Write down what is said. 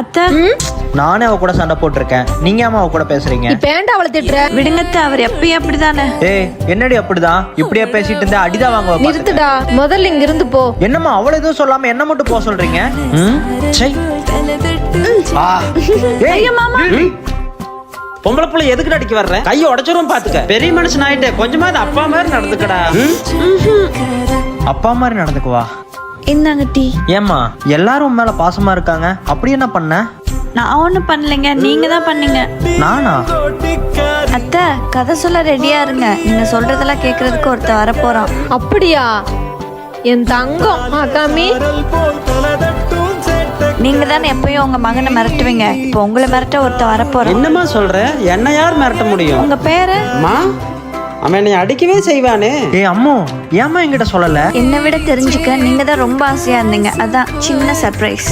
அத்தை நானே அவ கூட சண்டை போட்டிருக்கேன். நீங்க ஏமா அவ கூட பேசுறீங்க? இப்ப ஏன்டா அவளை திட்டுற? விடுங்க அத்தை, அவர் எப்பயும் அப்படிதானே. ஏய் என்னடி அப்படிதான் இப்படியே பேசிட்டு இருந்தா அடிதான் வாங்க வைப்பா. நிறுத்துடா, முதல்ல இங்க இருந்து போ. என்னம்மா அவள எதுவும் சொல்லாம என்ன மட்டும் போக சொல்றீங்க? சை. ஆ. ஏய் மாமா. பொம்பளை புள்ள எதுக்கு அடிக்க வர்ற? கையை உடைச்சிரும் பாத்துக்க. பெரிய மனுஷன் ஆயிட்டு கொஞ்சமாவது அப்பா மாதிரி நடந்துக்கடா. அப்பா மாதிரி நடந்துக்குவா. இந்தாங்க டீ. ஏம்மா எல்லாரும் உன் மேல பாசமா இருக்காங்க, அப்படி என்ன பண்ண? நான் ஒண்ணும் பண்ணலைங்க, நீங்க தான் பண்ணீங்க. நானா? அத்தை கதை சொல்ல ரெடியா இருங்க. நீங்க சொல்றதெல்லாம் கேக்குறதுக்கு ஒருத்தர் வரப்போறான். அப்படியா? என் தங்கம் அகாமி. நீங்க தானே எப்பயும் உங்க மகனை மிரட்டுவீங்க. இப்போ உங்களை மிரட்ட ஒருத்தர் வரப்போறான். என்னம்மா சொல்ற? என்ன யார் மிரட்ட முடியும்? உங்க பேரு? அம்மா, அவன் என்னை அடிக்கவே செய்வானே. ஏய் அம்மு, ஏம்மா என்கிட்ட சொல்லல? என்னை விட தெரிஞ்சுக்க நீங்க தான் ரொம்ப ஆசையா இருந்தீங்க. அதான் சின்ன சர்ப்ரைஸ்.